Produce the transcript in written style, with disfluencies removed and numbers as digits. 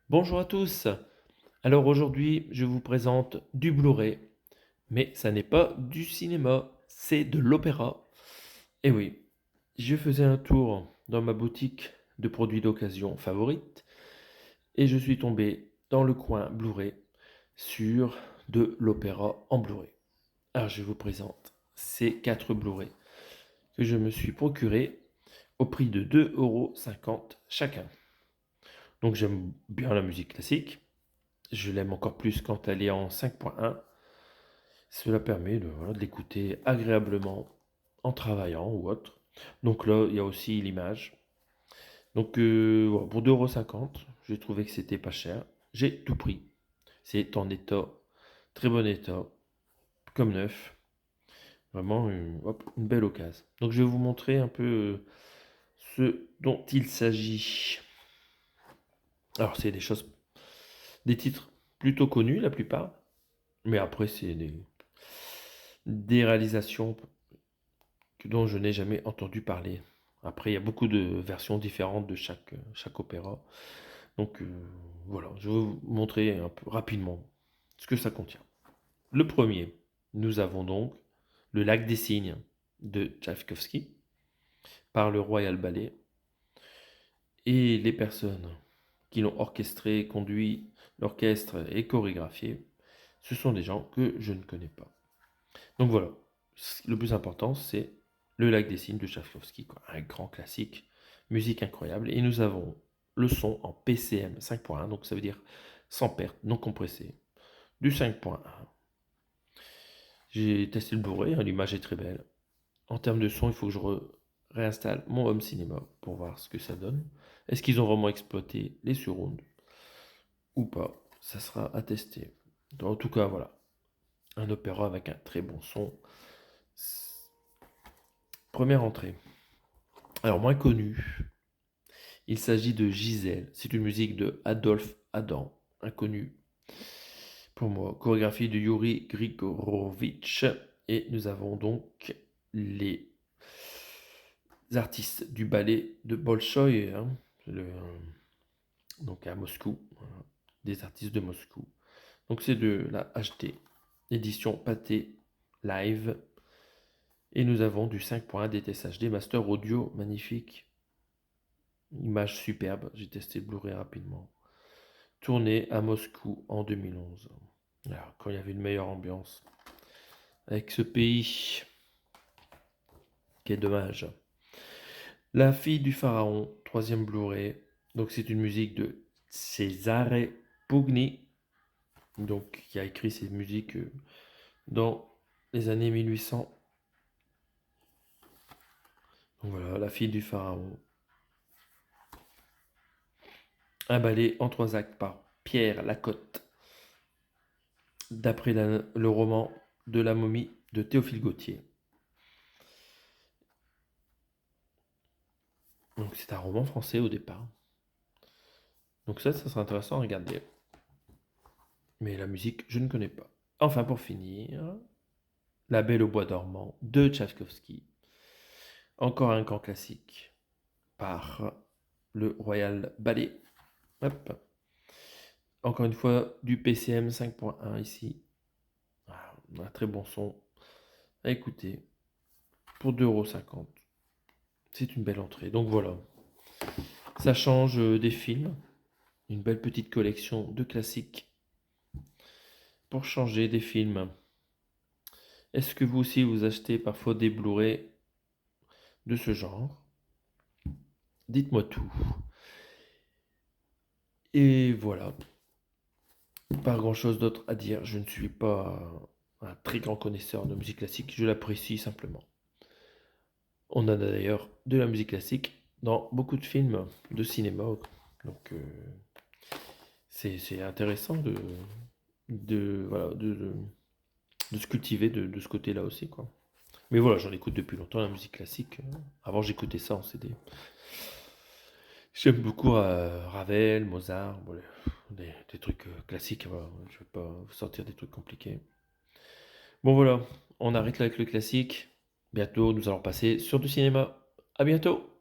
Bonjour à tous. Alors aujourd'hui, je vous présente du Blu-ray, mais ça n'est pas du cinéma, c'est de l'opéra. Et oui, je faisais un tour dans ma boutique de produits d'occasion favorite et je suis tombé dans le coin Blu-ray sur de l'opéra en Blu-ray. Alors je vous présente ces 4 Blu-ray que je me suis procuré au prix de 2,50 € chacun. Donc j'aime bien la musique classique. Je l'aime encore plus quand elle est en 5.1. Cela permet voilà, de l'écouter agréablement en travaillant ou autre. Donc là, il y a aussi l'image. Donc voilà, pour 2,50 €, j'ai trouvé que c'était pas cher. J'ai tout pris. C'est en état, très bon état, comme neuf. Vraiment une belle occasion. Donc je vais vous montrer un peu ce dont il s'agit. Alors c'est des titres plutôt connus la plupart. Mais après, c'est des réalisations dont je n'ai jamais entendu parler. Après, il y a beaucoup de versions différentes de chaque opéra. Donc voilà, je vais vous montrer un peu rapidement ce que ça contient. Le premier, nous avons donc Le Lac des Cygnes de Tchaïkovski par le Royal Ballet. Et les personnes qui l'ont orchestré, conduit l'orchestre et chorégraphié, ce sont des gens que je ne connais pas. Donc voilà, le plus important, c'est Le Lac des Cygnes de Tchaïkovski, un grand classique, musique incroyable. Et nous avons le son en PCM 5.1, donc ça veut dire sans perte, non compressé, du 5.1. J'ai testé le Blu-ray, hein, l'image est très belle. En termes de son, il faut que je réinstalle mon home cinéma pour voir ce que ça donne. Est-ce qu'ils ont vraiment exploité les surrounds ou pas? Ça sera à tester. En tout cas, voilà, un opéra avec un très bon son. Première entrée. Alors, moins connu, il s'agit de Gisèle. C'est une musique de Adolphe Adam, inconnu pour moi. Chorégraphie de Yuri Grigorovitch. Et nous avons donc les artistes du ballet de Bolchoï, hein, donc à Moscou. Voilà, des artistes de Moscou. Donc c'est de la HD, édition Pathé Live. Et nous avons du 5.1 DTS HD Master Audio, magnifique. Image superbe, j'ai testé le Blu-ray rapidement. Tourné à Moscou en 2011. Alors, quand il y avait une meilleure ambiance. Avec ce pays, qui est dommage. La fille du pharaon, troisième Blu-ray. Donc c'est une musique de Cesare Pugni, donc qui a écrit ces musiques dans les années 1800. Donc voilà, La fille du pharaon. Un ballet en 3 actes par Pierre Lacotte, d'après le roman de la momie de Théophile Gautier. Donc c'est un roman français au départ. Donc ça sera intéressant à regarder. Mais la musique, je ne connais pas. Enfin, pour finir, La Belle au bois dormant de Tchaïkovski. Encore un grand classique par le Royal Ballet. Hop. Encore une fois, du PCM 5.1 ici. Un très bon son à écouter pour 2,50 €. C'est une belle entrée. Donc voilà, ça change des films. Une belle petite collection de classiques pour changer des films. Est-ce que vous aussi vous achetez parfois des Blu-ray de ce genre? Dites-moi tout. Et voilà, pas grand-chose d'autre à dire. Je ne suis pas un très grand connaisseur de musique classique, je l'apprécie simplement. On a d'ailleurs de la musique classique dans beaucoup de films de cinéma. Donc c'est intéressant voilà, de se cultiver de ce côté-là aussi, quoi. Mais voilà, j'en écoute depuis longtemps la musique classique. Avant, j'écoutais ça en CD. J'aime beaucoup Ravel, Mozart, bon, des trucs classiques. Voilà. Je ne vais pas vous sortir des trucs compliqués. Bon voilà, on arrête là avec le classique. Bientôt, nous allons passer sur du cinéma. À bientôt!